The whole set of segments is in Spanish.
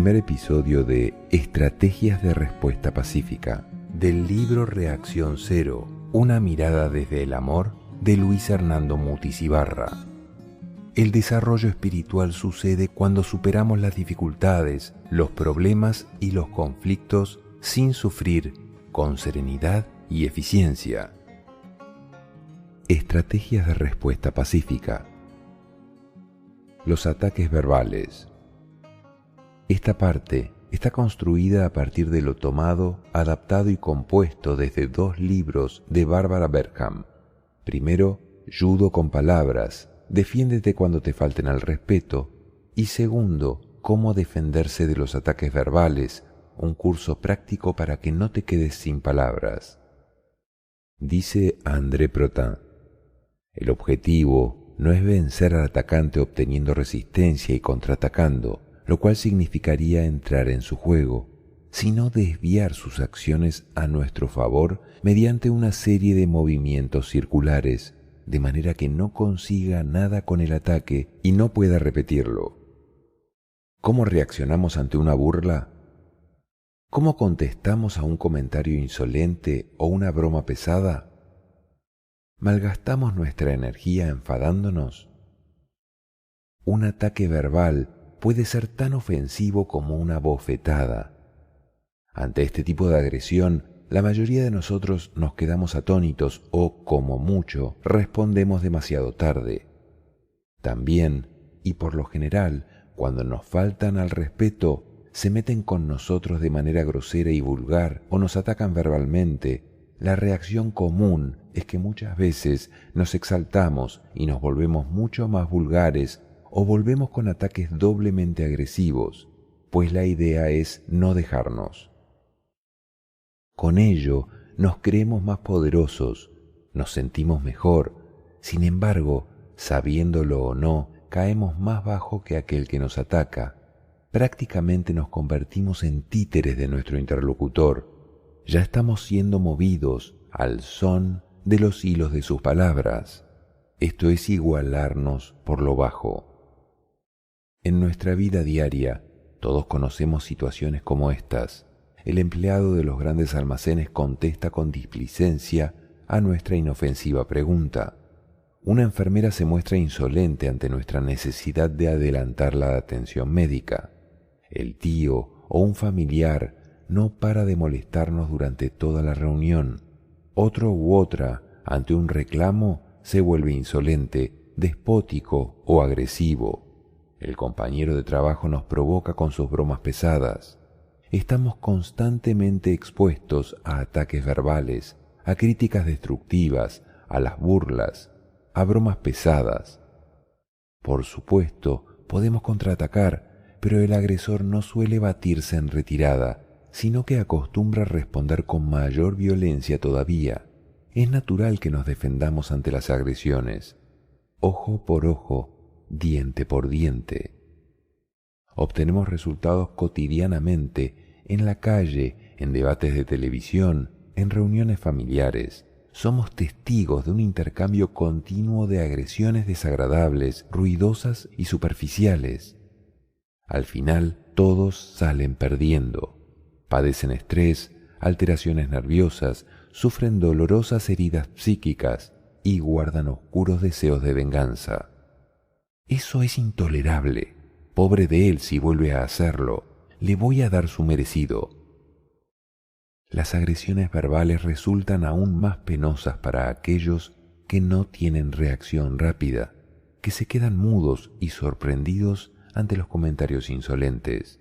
primer episodio de Estrategias de Respuesta Pacífica, del libro Reacción Cero, una mirada desde el amor, de Luis Hernando Mutis Ibarra. El desarrollo espiritual sucede cuando superamos las dificultades, los problemas y los conflictos sin sufrir, con serenidad y eficiencia. Estrategias de respuesta pacífica. Los ataques verbales. Esta parte está construida a partir de lo tomado, adaptado y compuesto desde dos libros de Barbara Berkham. Primero, Judo con palabras, defiéndete cuando te falten al respeto. Y segundo, Cómo defenderse de los ataques verbales, un curso práctico para que no te quedes sin palabras. Dice André Protin, el objetivo no es vencer al atacante obteniendo resistencia y contraatacando, lo cual significaría entrar en su juego, sino desviar sus acciones a nuestro favor mediante una serie de movimientos circulares, de manera que no consiga nada con el ataque y no pueda repetirlo. ¿Cómo reaccionamos ante una burla? ¿Cómo contestamos a un comentario insolente o una broma pesada? ¿Malgastamos nuestra energía enfadándonos? Un ataque verbal puede ser tan ofensivo como una bofetada. Ante este tipo de agresión, la mayoría de nosotros nos quedamos atónitos o, como mucho, respondemos demasiado tarde. También, y por lo general, cuando nos faltan al respeto, se meten con nosotros de manera grosera y vulgar o nos atacan verbalmente. La reacción común es que muchas veces nos exaltamos y nos volvemos mucho más vulgares o volvemos con ataques doblemente agresivos, pues la idea es no dejarnos. Con ello nos creemos más poderosos, nos sentimos mejor. Sin embargo, sabiéndolo o no, caemos más bajo que aquel que nos ataca. Prácticamente nos convertimos en títeres de nuestro interlocutor. Ya estamos siendo movidos al son de los hilos de sus palabras. Esto es igualarnos por lo bajo. En nuestra vida diaria, todos conocemos situaciones como estas. El empleado de los grandes almacenes contesta con displicencia a nuestra inofensiva pregunta. Una enfermera se muestra insolente ante nuestra necesidad de adelantar la atención médica. El tío o un familiar no para de molestarnos durante toda la reunión. Otro u otra, ante un reclamo, se vuelve insolente, despótico o agresivo. El compañero de trabajo nos provoca con sus bromas pesadas. Estamos constantemente expuestos a ataques verbales, a críticas destructivas, a las burlas, a bromas pesadas. Por supuesto, podemos contraatacar, pero el agresor no suele batirse en retirada, sino que acostumbra a responder con mayor violencia todavía. Es natural que nos defendamos ante las agresiones. Ojo por ojo, diente por diente. Obtenemos resultados cotidianamente, en la calle, en debates de televisión, en reuniones familiares. Somos testigos de un intercambio continuo de agresiones desagradables, ruidosas y superficiales. Al final, todos salen perdiendo. Padecen estrés, alteraciones nerviosas, sufren dolorosas heridas psíquicas y guardan oscuros deseos de venganza. Eso es intolerable. Pobre de él si vuelve a hacerlo. Le voy a dar su merecido. Las agresiones verbales resultan aún más penosas para aquellos que no tienen reacción rápida, que se quedan mudos y sorprendidos ante los comentarios insolentes.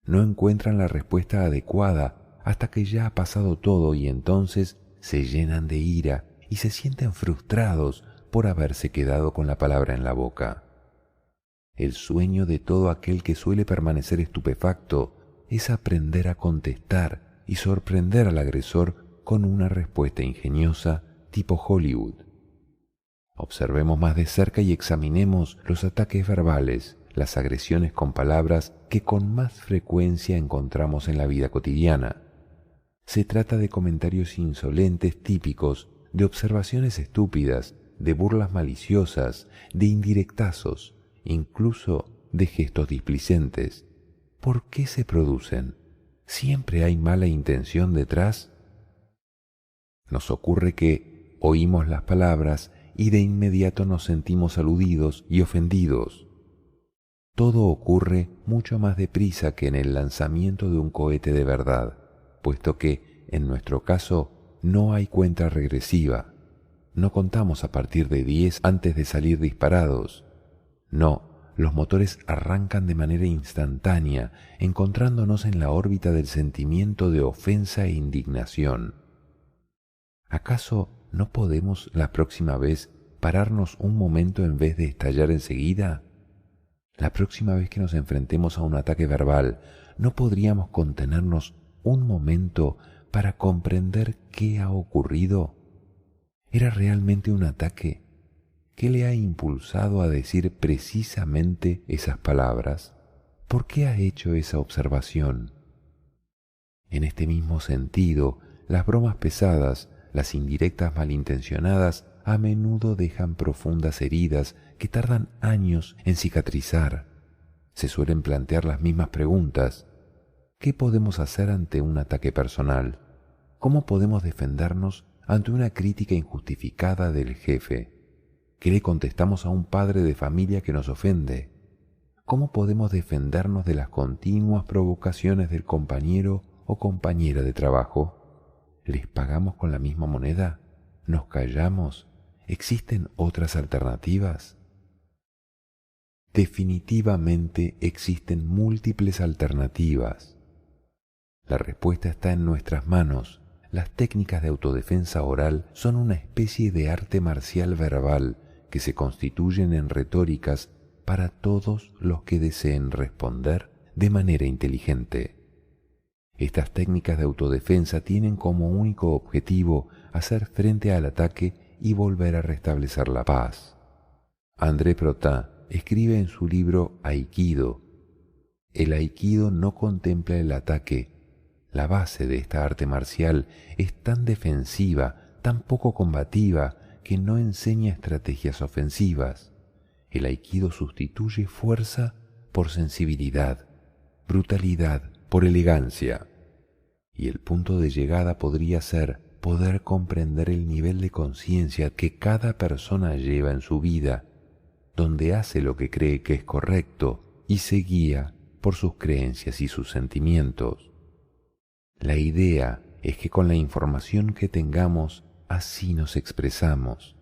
No encuentran la respuesta adecuada hasta que ya ha pasado todo y entonces se llenan de ira y se sienten frustrados por haberse quedado con la palabra en la boca. El sueño de todo aquel que suele permanecer estupefacto es aprender a contestar y sorprender al agresor con una respuesta ingeniosa tipo Hollywood. Observemos más de cerca y examinemos los ataques verbales, las agresiones con palabras que con más frecuencia encontramos en la vida cotidiana. Se trata de comentarios insolentes típicos, de observaciones estúpidas, de burlas maliciosas, de indirectazos, incluso de gestos displicentes. ¿por qué se producen? ¿Siempre hay mala intención detrás? Nos ocurre que oímos las palabras y de inmediato nos sentimos aludidos y ofendidos. Todo ocurre mucho más deprisa que en el lanzamiento de un cohete de verdad, puesto que, en nuestro caso, no hay cuenta regresiva. No contamos a partir de 10 antes de salir disparados. No, los motores arrancan de manera instantánea, encontrándonos en la órbita del sentimiento de ofensa e indignación. ¿Acaso no podemos la próxima vez pararnos un momento en vez de estallar enseguida? La próxima vez que nos enfrentemos a un ataque verbal, ¿no podríamos contenernos un momento para comprender qué ha ocurrido? ¿Era realmente un ataque? ¿Qué le ha impulsado a decir precisamente esas palabras? ¿Por qué ha hecho esa observación? En este mismo sentido, las bromas pesadas, las indirectas malintencionadas, a menudo dejan profundas heridas que tardan años en cicatrizar. Se suelen plantear las mismas preguntas. ¿Qué podemos hacer ante un ataque personal? ¿Cómo podemos defendernos ante una crítica injustificada del jefe? ¿Qué le contestamos a un padre de familia que nos ofende? ¿Cómo podemos defendernos de las continuas provocaciones del compañero o compañera de trabajo? ¿Les pagamos con la misma moneda? ¿Nos callamos? ¿Existen otras alternativas? Definitivamente existen múltiples alternativas. La respuesta está en nuestras manos. Las técnicas de autodefensa oral son una especie de arte marcial verbal que se constituyen en retóricas para todos los que deseen responder de manera inteligente. Estas técnicas de autodefensa tienen como único objetivo hacer frente al ataque y volver a restablecer la paz. André Protin escribe en su libro Aikido: el Aikido no contempla el ataque. La base de esta arte marcial es tan defensiva, tan poco combativa, que no enseña estrategias ofensivas. El Aikido sustituye fuerza por sensibilidad, brutalidad por elegancia. Y el punto de llegada podría ser poder comprender el nivel de conciencia que cada persona lleva en su vida, donde hace lo que cree que es correcto y se guía por sus creencias y sus sentimientos. La idea es que con la información que tengamos, así nos expresamos.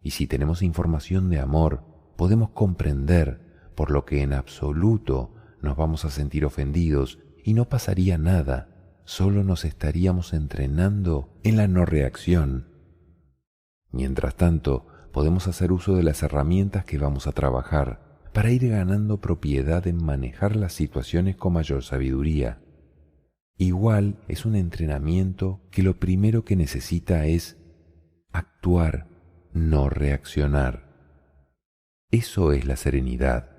Y si tenemos información de amor, podemos comprender, por lo que en absoluto nos vamos a sentir ofendidos y no pasaría nada, solo nos estaríamos entrenando en la no reacción. Mientras tanto, podemos hacer uso de las herramientas que vamos a trabajar para ir ganando propiedad en manejar las situaciones con mayor sabiduría. Igual es un entrenamiento que lo primero que necesita es actuar, no reaccionar. Eso es la serenidad.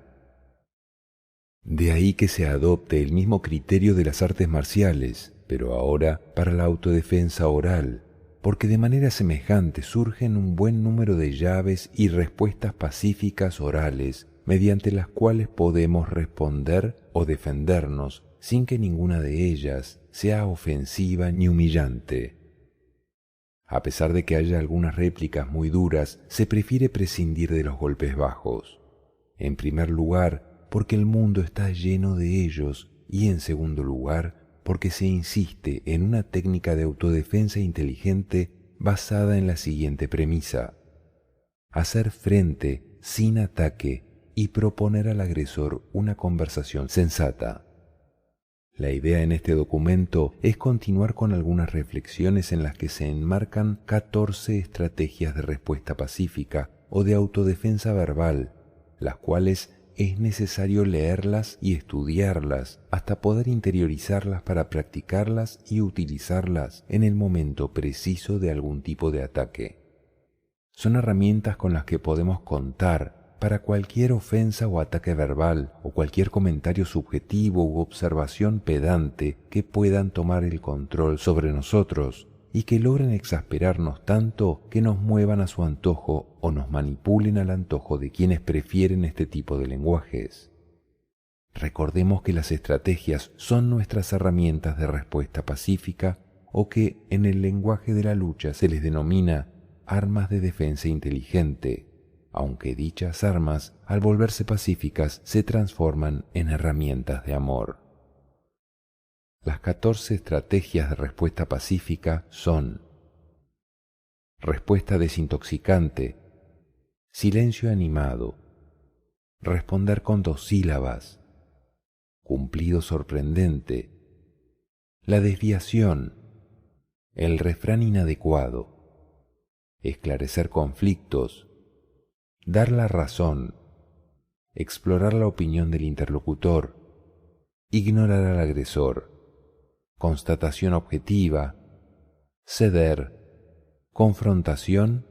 De ahí que se adopte el mismo criterio de las artes marciales, pero ahora para la autodefensa oral, porque de manera semejante surgen un buen número de llaves y respuestas pacíficas orales mediante las cuales podemos responder o defendernos sin que ninguna de ellas sea ofensiva ni humillante. A pesar de que haya algunas réplicas muy duras, se prefiere prescindir de los golpes bajos. En primer lugar, porque el mundo está lleno de ellos, y en segundo lugar, porque se insiste en una técnica de autodefensa inteligente basada en la siguiente premisa: hacer frente sin ataque y proponer al agresor una conversación sensata. La idea en este documento es continuar con algunas reflexiones en las que se enmarcan 14 estrategias de respuesta pacífica o de autodefensa verbal, las cuales es necesario leerlas y estudiarlas hasta poder interiorizarlas para practicarlas y utilizarlas en el momento preciso de algún tipo de ataque. Son herramientas con las que podemos contar para cualquier ofensa o ataque verbal o cualquier comentario subjetivo u observación pedante que puedan tomar el control sobre nosotros y que logren exasperarnos tanto que nos muevan a su antojo o nos manipulen al antojo de quienes prefieren este tipo de lenguajes. Recordemos que las estrategias son nuestras herramientas de respuesta pacífica o que en el lenguaje de la lucha se les denomina armas de defensa inteligente, aunque dichas armas, al volverse pacíficas, se transforman en herramientas de amor. Las 14 estrategias de respuesta pacífica son: respuesta desintoxicante, silencio animado, responder con 2 sílabas, cumplido sorprendente, la desviación, el refrán inadecuado, esclarecer conflictos, dar la razón, explorar la opinión del interlocutor, ignorar al agresor, constatación objetiva, ceder, confrontación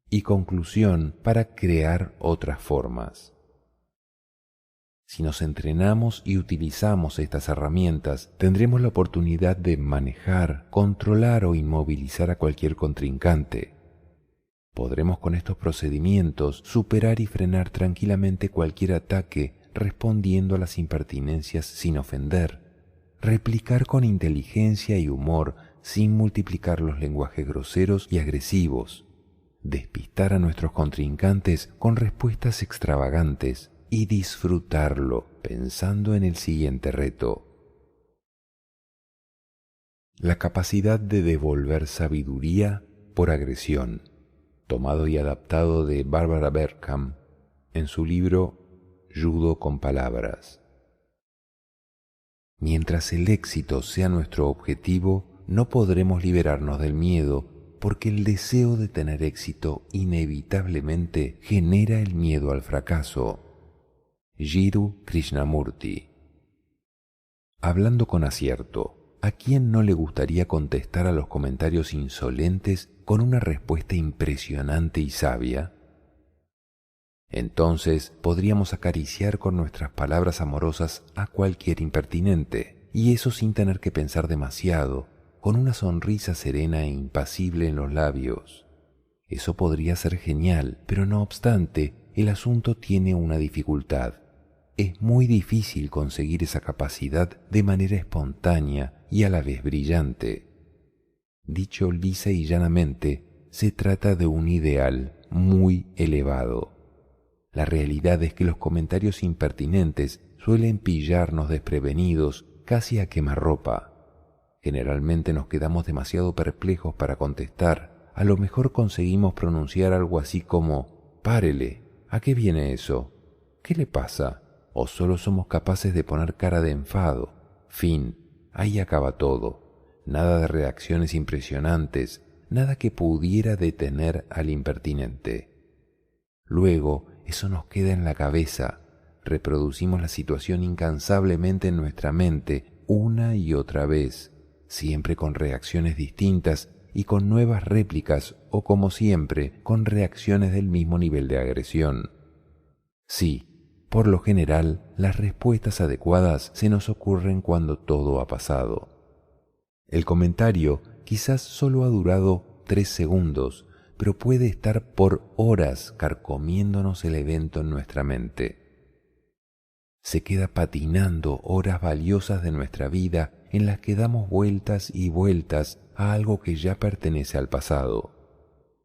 y conclusión para crear otras formas. Si nos entrenamos y utilizamos estas herramientas, tendremos la oportunidad de manejar, controlar o inmovilizar a cualquier contrincante. Podremos con estos procedimientos superar y frenar tranquilamente cualquier ataque respondiendo a las impertinencias sin ofender, replicar con inteligencia y humor sin multiplicar los lenguajes groseros y agresivos, despistar a nuestros contrincantes con respuestas extravagantes y disfrutarlo pensando en el siguiente reto: la capacidad de devolver sabiduría por agresión, tomado y adaptado de Barbara Berkham en su libro Judo con palabras. Mientras el éxito sea nuestro objetivo, no podremos liberarnos del miedo, porque el deseo de tener éxito inevitablemente genera el miedo al fracaso. Jiddu Krishnamurti. Hablando con acierto, ¿a quién no le gustaría contestar a los comentarios insolentes con una respuesta impresionante y sabia? Entonces podríamos acariciar con nuestras palabras amorosas a cualquier impertinente, y eso sin tener que pensar demasiado, con una sonrisa serena e impasible en los labios. Eso podría ser genial, pero no obstante, el asunto tiene una dificultad. Es muy difícil conseguir esa capacidad de manera espontánea y a la vez brillante. Dicho lisa y llanamente, se trata de un ideal muy elevado. La realidad es que los comentarios impertinentes suelen pillarnos desprevenidos casi a quemarropa. Generalmente nos quedamos demasiado perplejos para contestar. A lo mejor conseguimos pronunciar algo así como: «Párele, ¿a qué viene eso? ¿Qué le pasa?», o solo somos capaces de poner cara de enfado. Fin, ahí acaba todo. Nada de reacciones impresionantes, nada que pudiera detener al impertinente. Luego, eso nos queda en la cabeza. Reproducimos la situación incansablemente en nuestra mente una y otra vez, siempre con reacciones distintas y con nuevas réplicas o, como siempre, con reacciones del mismo nivel de agresión. Sí, por lo general, las respuestas adecuadas se nos ocurren cuando todo ha pasado. El comentario quizás solo ha durado 3 segundos, pero puede estar por horas carcomiéndonos el evento en nuestra mente. Se queda patinando horas valiosas de nuestra vida en las que damos vueltas y vueltas a algo que ya pertenece al pasado.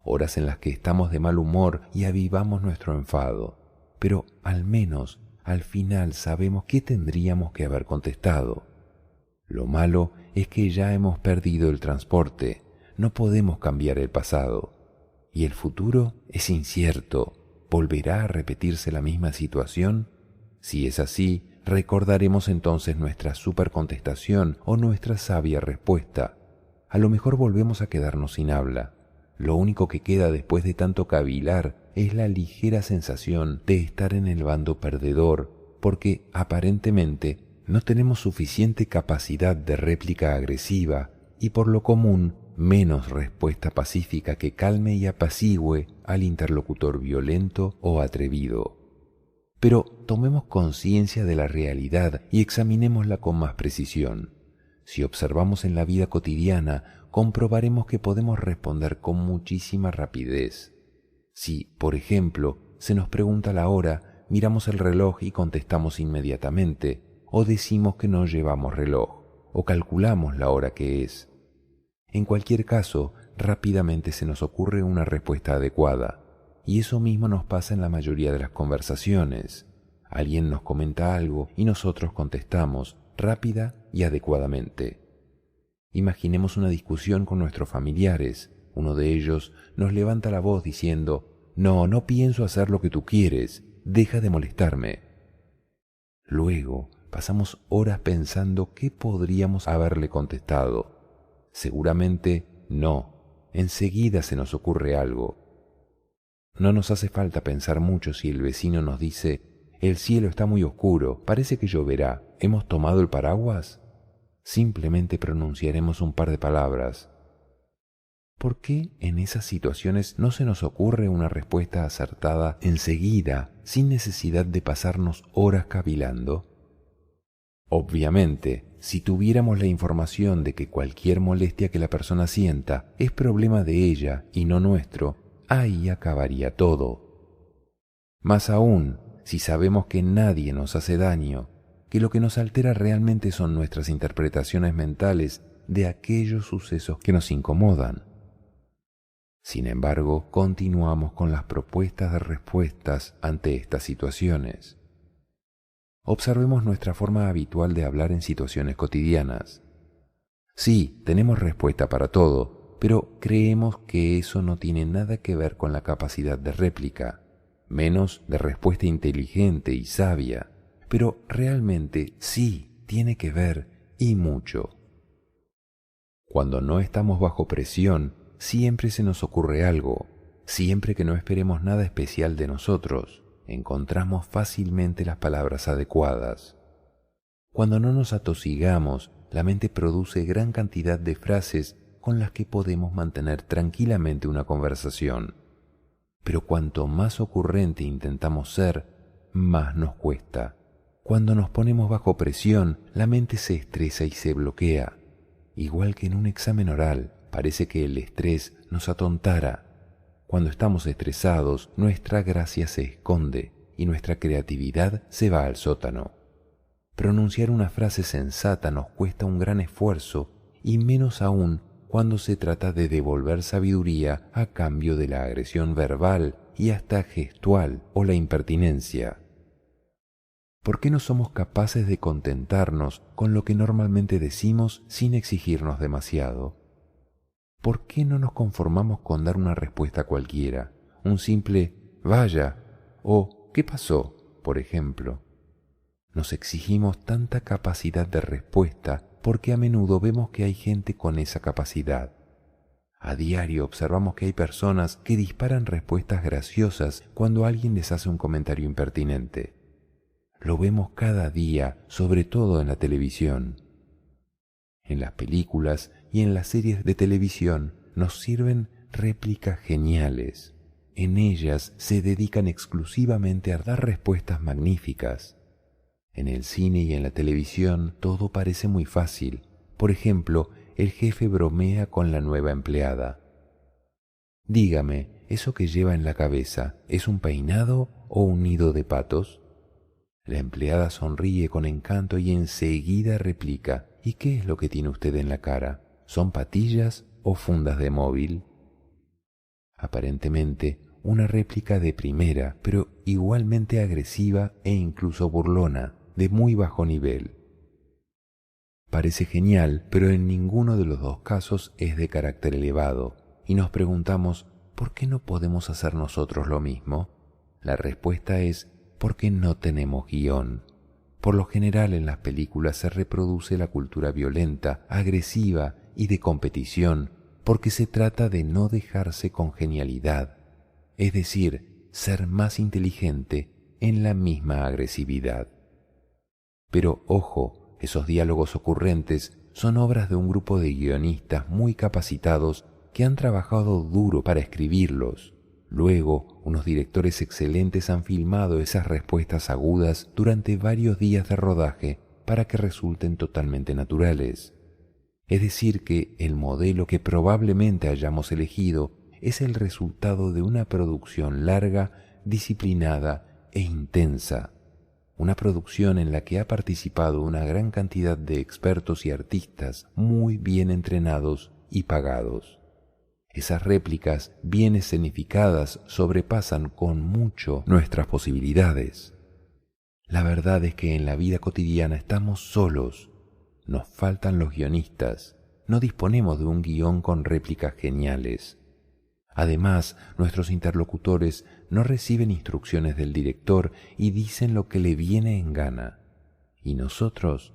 Horas en las que estamos de mal humor y avivamos nuestro enfado. Pero al menos al final sabemos qué tendríamos que haber contestado. Lo malo es que ya hemos perdido el transporte, no podemos cambiar el pasado. Y el futuro es incierto. ¿Volverá a repetirse la misma situación? Si es así, recordaremos entonces nuestra supercontestación o nuestra sabia respuesta. A lo mejor volvemos a quedarnos sin habla. Lo único que queda después de tanto cavilar es la ligera sensación de estar en el bando perdedor, porque aparentemente no tenemos suficiente capacidad de réplica agresiva y por lo común menos respuesta pacífica que calme y apacigüe al interlocutor violento o atrevido. Pero tomemos conciencia de la realidad y examinémosla con más precisión. Si observamos en la vida cotidiana, comprobaremos que podemos responder con muchísima rapidez. Si, por ejemplo, se nos pregunta la hora, miramos el reloj y contestamos inmediatamente, o decimos que no llevamos reloj, o calculamos la hora que es. En cualquier caso, rápidamente se nos ocurre una respuesta adecuada, y eso mismo nos pasa en la mayoría de las conversaciones. Alguien nos comenta algo y nosotros contestamos rápida y adecuadamente. Imaginemos una discusión con nuestros familiares. Uno de ellos nos levanta la voz diciendo: no pienso hacer lo que tú quieres, deja de molestarme. Luego pasamos horas pensando qué podríamos haberle contestado. Seguramente no. Enseguida se nos ocurre algo. No nos hace falta pensar mucho si el vecino nos dice: el cielo está muy oscuro, parece que lloverá, ¿hemos tomado el paraguas? Simplemente pronunciaremos un par de palabras. ¿Por qué en esas situaciones no se nos ocurre una respuesta acertada enseguida, sin necesidad de pasarnos horas cavilando? Obviamente, si tuviéramos la información de que cualquier molestia que la persona sienta es problema de ella y no nuestro, ahí acabaría todo. Más aún, si sabemos que nadie nos hace daño, que lo que nos altera realmente son nuestras interpretaciones mentales de aquellos sucesos que nos incomodan. Sin embargo, continuamos con las propuestas de respuestas ante estas situaciones. Observemos nuestra forma habitual de hablar en situaciones cotidianas. Sí, tenemos respuesta para todo, pero creemos que eso no tiene nada que ver con la capacidad de réplica, menos de respuesta inteligente y sabia, pero realmente sí tiene que ver y mucho. Cuando no estamos bajo presión, siempre se nos ocurre algo. Siempre que no esperemos nada especial de nosotros, encontramos fácilmente las palabras adecuadas. Cuando no nos atosigamos, la mente produce gran cantidad de frases con las que podemos mantener tranquilamente una conversación. Pero cuanto más ocurrente intentamos ser, más nos cuesta. Cuando nos ponemos bajo presión, la mente se estresa y se bloquea. Igual que en un examen oral, parece que el estrés nos atontara. Cuando estamos estresados, nuestra gracia se esconde y nuestra creatividad se va al sótano. Pronunciar una frase sensata nos cuesta un gran esfuerzo, y menos aún cuando se trata de devolver sabiduría a cambio de la agresión verbal y hasta gestual o la impertinencia. ¿Por qué no somos capaces de contentarnos con lo que normalmente decimos sin exigirnos demasiado? ¿Por qué no nos conformamos con dar una respuesta cualquiera, un simple «vaya» o «¿qué pasó?», por ejemplo? Nos exigimos tanta capacidad de respuesta porque a menudo vemos que hay gente con esa capacidad. A diario observamos que hay personas que disparan respuestas graciosas cuando alguien les hace un comentario impertinente. Lo vemos cada día, sobre todo en la televisión. En las películas y en las series de televisión nos sirven réplicas geniales. En ellas se dedican exclusivamente a dar respuestas magníficas. En el cine y en la televisión todo parece muy fácil. Por ejemplo, el jefe bromea con la nueva empleada. Dígame, ¿eso que lleva en la cabeza es un peinado o un nido de patos? La empleada sonríe con encanto y enseguida replica: ¿y qué es lo que tiene usted en la cara? ¿Son patillas o fundas de móvil? Aparentemente, una réplica de primera, pero igualmente agresiva e incluso burlona, de muy bajo nivel. Parece genial, pero en ninguno de los dos casos es de carácter elevado, y nos preguntamos, ¿por qué no podemos hacer nosotros lo mismo? La respuesta es porque no tenemos guión. Por lo general en las películas se reproduce la cultura violenta, agresiva y de competición, porque se trata de no dejarse con genialidad, es decir, ser más inteligente en la misma agresividad. Pero ojo, esos diálogos ocurrentes son obras de un grupo de guionistas muy capacitados que han trabajado duro para escribirlos. Luego, unos directores excelentes han filmado esas respuestas agudas durante varios días de rodaje para que resulten totalmente naturales. Es decir, que el modelo que probablemente hayamos elegido es el resultado de una producción larga, disciplinada e intensa, una producción en la que ha participado una gran cantidad de expertos y artistas muy bien entrenados y pagados. Esas réplicas bien escenificadas sobrepasan con mucho nuestras posibilidades. La verdad es que en la vida cotidiana estamos solos, nos faltan los guionistas, no disponemos de un guión con réplicas geniales. Además, nuestros interlocutores no reciben instrucciones del director y dicen lo que le viene en gana. Y nosotros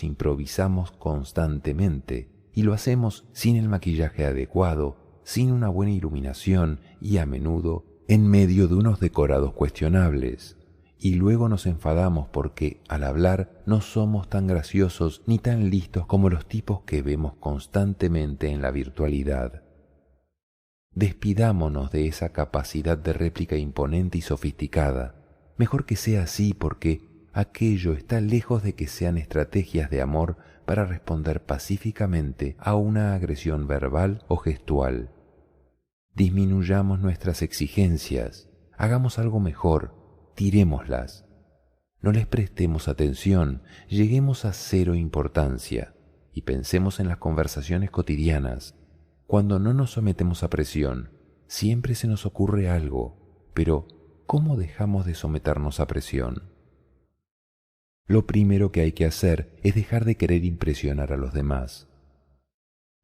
improvisamos constantemente y lo hacemos sin el maquillaje adecuado, sin una buena iluminación y a menudo en medio de unos decorados cuestionables. Y luego nos enfadamos porque al hablar no somos tan graciosos ni tan listos como los tipos que vemos constantemente en la virtualidad. Despidámonos de esa capacidad de réplica imponente y sofisticada. Mejor que sea así porque aquello está lejos de que sean estrategias de amor para responder pacíficamente a una agresión verbal o gestual. Disminuyamos nuestras exigencias, hagamos algo mejor, tirémoslas. No les prestemos atención, lleguemos a cero importancia y pensemos en las conversaciones cotidianas. Cuando no nos sometemos a presión, siempre se nos ocurre algo, pero ¿cómo dejamos de someternos a presión? Lo primero que hay que hacer es dejar de querer impresionar a los demás.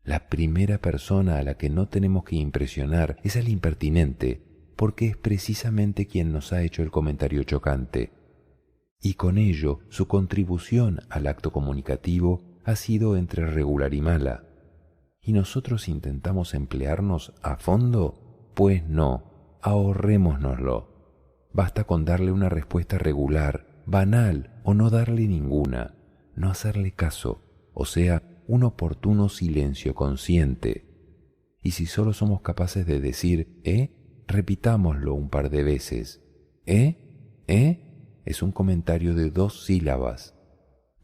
La primera persona a la que no tenemos que impresionar es al impertinente, porque es precisamente quien nos ha hecho el comentario chocante. Y con ello, su contribución al acto comunicativo ha sido entre regular y mala. ¿Y nosotros intentamos emplearnos a fondo? Pues no, ahorrémonoslo. Basta con darle una respuesta regular, banal o no darle ninguna, no hacerle caso, o sea, un oportuno silencio consciente. Y si solo somos capaces de decir repitámoslo un par de veces. Es un comentario de 2 sílabas.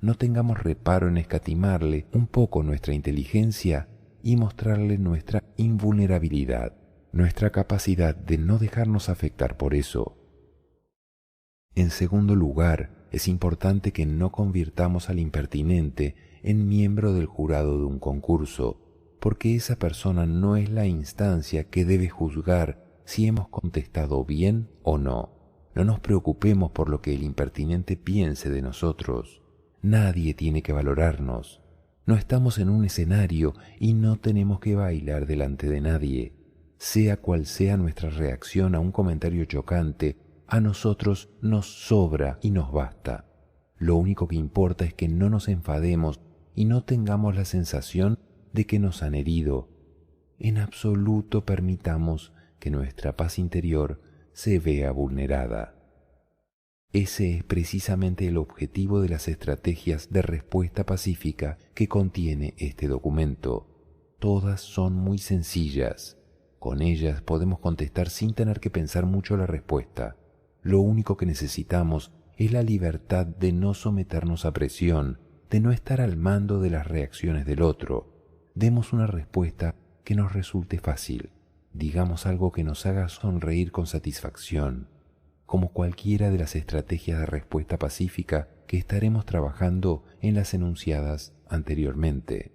No tengamos reparo en escatimarle un poco nuestra inteligencia y mostrarle nuestra invulnerabilidad, nuestra capacidad de no dejarnos afectar por eso. En segundo lugar, es importante que no convirtamos al impertinente en miembro del jurado de un concurso, porque esa persona no es la instancia que debe juzgar si hemos contestado bien o no. No nos preocupemos por lo que el impertinente piense de nosotros. Nadie tiene que valorarnos. No estamos en un escenario y no tenemos que bailar delante de nadie. Sea cual sea nuestra reacción a un comentario chocante, a nosotros nos sobra y nos basta. Lo único que importa es que no nos enfademos y no tengamos la sensación de que nos han herido. En absoluto permitamos que nuestra paz interior se vea vulnerada. Ese es precisamente el objetivo de las estrategias de respuesta pacífica que contiene este documento. Todas son muy sencillas. Con ellas podemos contestar sin tener que pensar mucho la respuesta. Lo único que necesitamos es la libertad de no someternos a presión, de no estar al mando de las reacciones del otro. Demos una respuesta que nos resulte fácil. Digamos algo que nos haga sonreír con satisfacción, como cualquiera de las estrategias de respuesta pacífica que estaremos trabajando en las enunciadas anteriormente.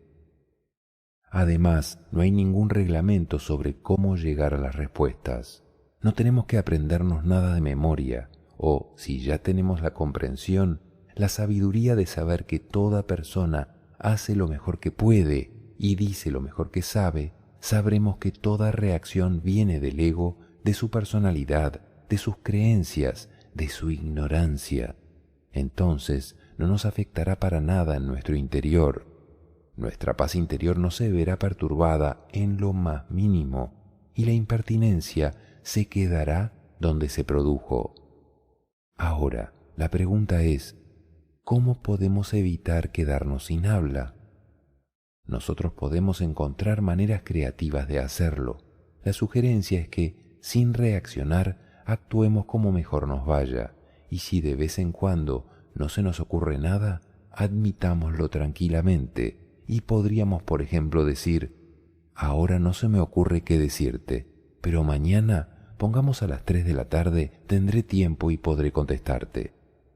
Además, no hay ningún reglamento sobre cómo llegar a las respuestas. No tenemos que aprendernos nada de memoria, o, si ya tenemos la comprensión, la sabiduría de saber que toda persona hace lo mejor que puede y dice lo mejor que sabe. Sabremos que toda reacción viene del ego, de su personalidad, de sus creencias, de su ignorancia. Entonces no nos afectará para nada en nuestro interior. Nuestra paz interior no se verá perturbada en lo más mínimo y la impertinencia se quedará donde se produjo. Ahora, la pregunta es, ¿cómo podemos evitar quedarnos sin habla? Nosotros podemos encontrar maneras creativas de hacerlo. La sugerencia es que, sin reaccionar, actuemos como mejor nos vaya, y si de vez en cuando no se nos ocurre nada, admitámoslo tranquilamente, y podríamos, por ejemplo, decir: ahora no se me ocurre qué decirte, pero mañana pongamos a las 3 de la tarde, tendré tiempo y podré contestarte.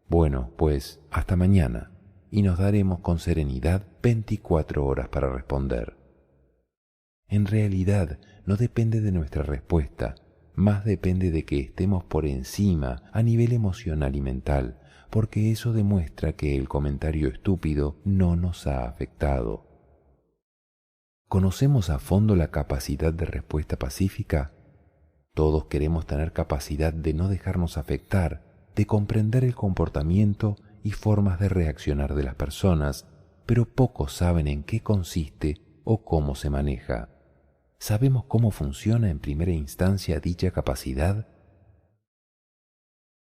Bueno, pues hasta mañana, y nos daremos con serenidad 24 horas para responder. En realidad, no depende de nuestra respuesta, más depende de que estemos por encima a nivel emocional y mental, porque eso demuestra que el comentario estúpido no nos ha afectado. ¿Conocemos a fondo la capacidad de respuesta pacífica? Todos queremos tener capacidad de no dejarnos afectar, de comprender el comportamiento y formas de reaccionar de las personas, pero pocos saben en qué consiste o cómo se maneja. ¿Sabemos cómo funciona en primera instancia dicha capacidad?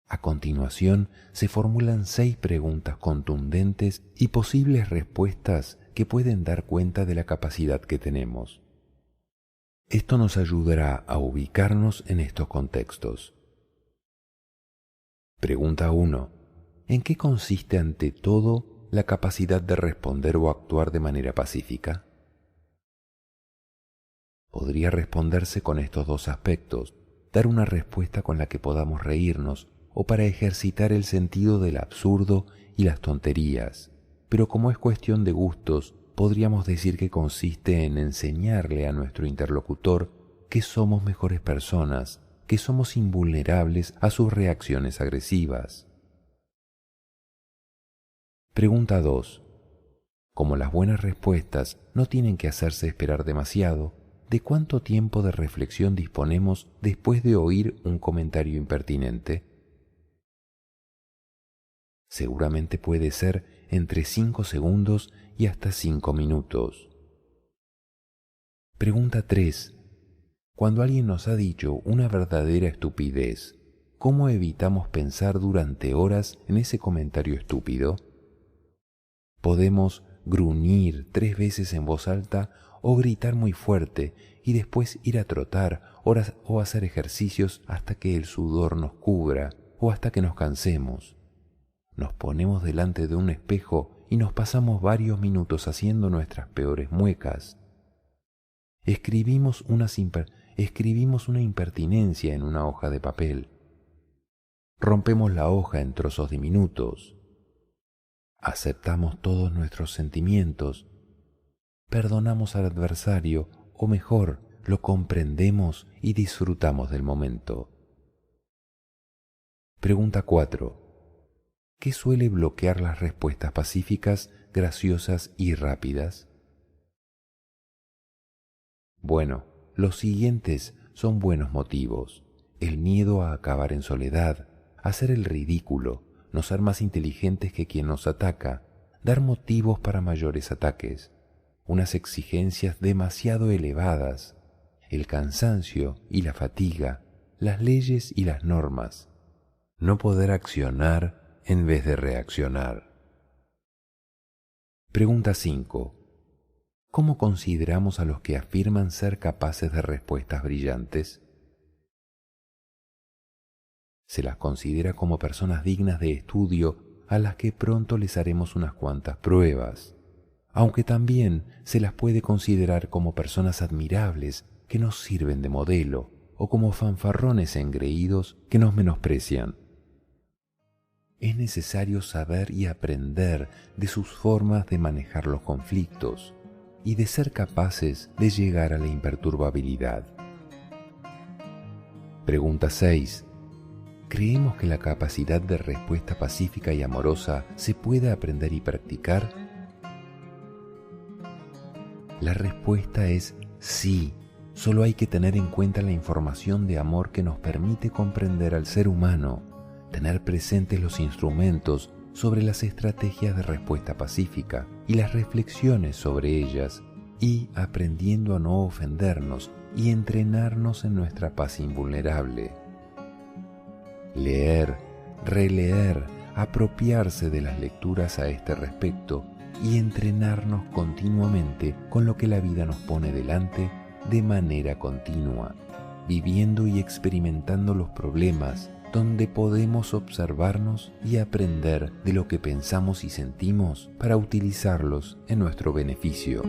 A continuación, se formulan 6 preguntas contundentes y posibles respuestas que pueden dar cuenta de la capacidad que tenemos. Esto nos ayudará a ubicarnos en estos contextos. Pregunta 1. ¿En qué consiste ante todo la capacidad de responder o actuar de manera pacífica? Podría responderse con estos 2 aspectos: dar una respuesta con la que podamos reírnos o para ejercitar el sentido del absurdo y las tonterías. Pero como es cuestión de gustos, podríamos decir que consiste en enseñarle a nuestro interlocutor que somos mejores personas, que somos invulnerables a sus reacciones agresivas. Pregunta 2. Como las buenas respuestas no tienen que hacerse esperar demasiado, ¿de cuánto tiempo de reflexión disponemos después de oír un comentario impertinente? Seguramente puede ser entre 5 segundos y hasta 5 minutos. Pregunta 3. Cuando alguien nos ha dicho una verdadera estupidez, ¿cómo evitamos pensar durante horas en ese comentario estúpido? Podemos gruñir 3 veces en voz alta o gritar muy fuerte y después ir a trotar o hacer ejercicios hasta que el sudor nos cubra o hasta que nos cansemos. Nos ponemos delante de un espejo y nos pasamos varios minutos haciendo nuestras peores muecas. Escribimos una impertinencia en una hoja de papel. Rompemos la hoja en trozos diminutos. Aceptamos todos nuestros sentimientos. Perdonamos al adversario, o mejor, lo comprendemos y disfrutamos del momento. Pregunta 4. ¿Qué suele bloquear las respuestas pacíficas, graciosas y rápidas? Bueno, los siguientes son buenos motivos: el miedo a acabar en soledad, hacer el ridículo, no ser más inteligentes que quien nos ataca, dar motivos para mayores ataques, unas exigencias demasiado elevadas, el cansancio y la fatiga, las leyes y las normas, no poder accionar en vez de reaccionar. Pregunta 5. ¿Cómo consideramos a los que afirman ser capaces de respuestas brillantes? Se las considera como personas dignas de estudio a las que pronto les haremos unas cuantas pruebas, aunque también se las puede considerar como personas admirables que nos sirven de modelo o como fanfarrones engreídos que nos menosprecian. Es necesario saber y aprender de sus formas de manejar los conflictos y de ser capaces de llegar a la imperturbabilidad. Pregunta 6. ¿Creemos que la capacidad de respuesta pacífica y amorosa se puede aprender y practicar? La respuesta es sí. Solo hay que tener en cuenta la información de amor que nos permite comprender al ser humano, tener presentes los instrumentos sobre las estrategias de respuesta pacífica y las reflexiones sobre ellas, y aprendiendo a no ofendernos y entrenarnos en nuestra paz invulnerable. Leer, releer, apropiarse de las lecturas a este respecto y entrenarnos continuamente con lo que la vida nos pone delante de manera continua, viviendo y experimentando los problemas donde podemos observarnos y aprender de lo que pensamos y sentimos para utilizarlos en nuestro beneficio.